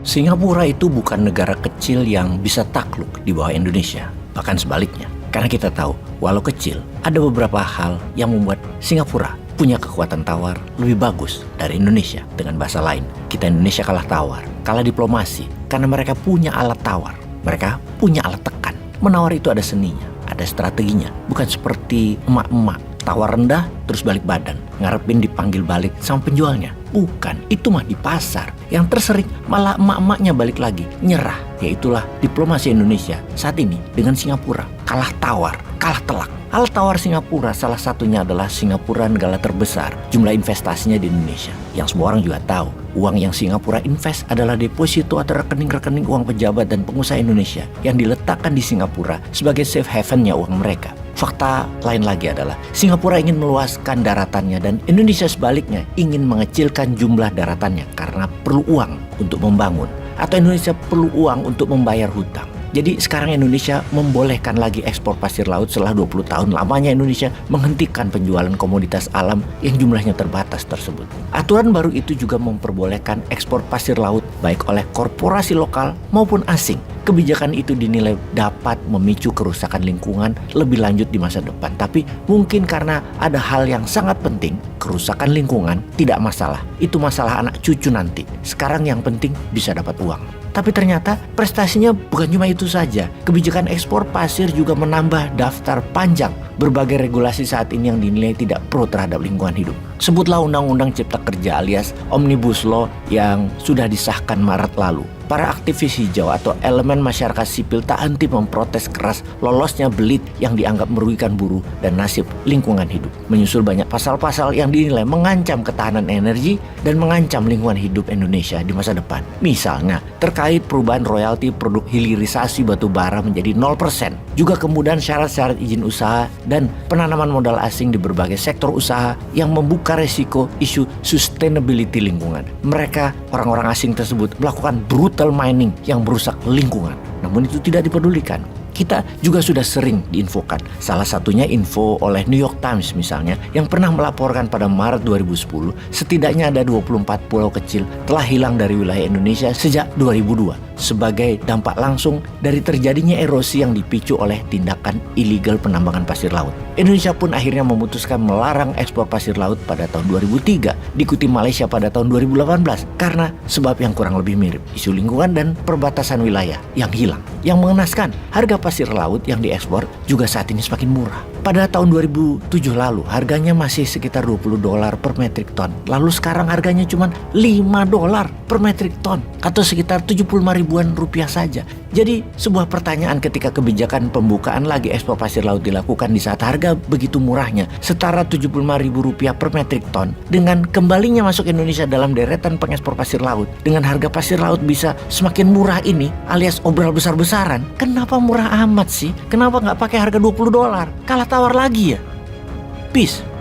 Singapura itu bukan negara kecil yang bisa takluk di bawah Indonesia, bahkan sebaliknya. Karena kita tahu, walau kecil, ada beberapa hal yang membuat Singapura punya kekuatan tawar lebih bagus dari Indonesia. Dengan bahasa lain, kita Indonesia kalah tawar, kalah diplomasi, karena mereka punya alat tawar. Mereka punya alat tekan. Menawar itu ada seninya, ada strateginya. Bukan seperti emak-emak, tawar rendah terus balik badan, ngarepin dipanggil balik sama penjualnya. Bukan, itu mah di pasar. Yang tersering malah emak-emaknya balik lagi, nyerah. Yaitulah diplomasi Indonesia saat ini dengan Singapura. Kalah tawar, kalah telak. Hal tawar Singapura salah satunya adalah Singapura negara terbesar jumlah investasinya di Indonesia. Yang semua orang juga tahu, uang yang Singapura invest adalah deposito atau rekening-rekening uang pejabat dan pengusaha Indonesia yang diletakkan di Singapura sebagai safe haven-nya uang mereka. Fakta lain lagi adalah Singapura ingin meluaskan daratannya dan Indonesia sebaliknya ingin mengecilkan jumlah daratannya karena perlu uang untuk membangun, atau Indonesia perlu uang untuk membayar hutang. Jadi sekarang Indonesia membolehkan lagi ekspor pasir laut setelah 20 tahun lamanya Indonesia menghentikan penjualan komoditas alam yang jumlahnya terbatas tersebut. Aturan baru itu juga memperbolehkan ekspor pasir laut baik oleh korporasi lokal maupun asing. Kebijakan itu dinilai dapat memicu kerusakan lingkungan lebih lanjut di masa depan. Tapi mungkin karena ada hal yang sangat penting, kerusakan lingkungan tidak masalah. Itu masalah anak cucu nanti. Sekarang yang penting bisa dapat uang. Tapi ternyata prestasinya bukan cuma itu saja. Kebijakan ekspor pasir juga menambah daftar panjang berbagai regulasi saat ini yang dinilai tidak pro terhadap lingkungan hidup. Sebutlah Undang-Undang Cipta Kerja alias Omnibus Law yang sudah disahkan Maret lalu. Para aktivis hijau atau elemen masyarakat sipil tak henti memprotes keras lolosnya belit yang dianggap merugikan buruh dan nasib lingkungan hidup. Menyusul banyak pasal-pasal yang dinilai mengancam ketahanan energi dan mengancam lingkungan hidup Indonesia di masa depan. Misalnya, terkait perubahan royalti produk hilirisasi batu bara menjadi 0%. Juga kemudahan syarat-syarat izin usaha dan penanaman modal asing di berbagai sektor usaha yang membuka resiko isu sustainability lingkungan. Mereka, orang-orang asing tersebut, melakukan brutal mining yang merusak lingkungan. Namun itu tidak dipedulikan. Kita juga sudah sering diinfokan. Salah satunya info oleh New York Times misalnya, yang pernah melaporkan pada Maret 2010, setidaknya ada 24 pulau kecil telah hilang dari wilayah Indonesia sejak 2002 sebagai dampak langsung dari terjadinya erosi yang dipicu oleh tindakan ilegal penambangan pasir laut. Indonesia pun akhirnya memutuskan melarang ekspor pasir laut pada tahun 2003, diikuti Malaysia pada tahun 2018 karena sebab yang kurang lebih mirip, isu lingkungan dan perbatasan wilayah yang hilang. Yang mengenaskan, harga pasir laut yang diekspor juga saat ini semakin murah. Pada tahun 2007 lalu, harganya masih sekitar $20 per metrik ton. Lalu sekarang harganya cuma $5 per metrik ton, atau sekitar 75 ribuan rupiah saja. Jadi sebuah pertanyaan ketika kebijakan pembukaan lagi ekspor pasir laut dilakukan di saat harga begitu murahnya, setara 75 ribu rupiah per metrik ton, dengan kembalinya masuk Indonesia dalam deretan pengekspor pasir laut, dengan harga pasir laut bisa semakin murah ini, alias obral besar-besaran, kenapa murah amat sih? Kenapa nggak pakai harga $20? Kalah tawar lagi ya? Peace.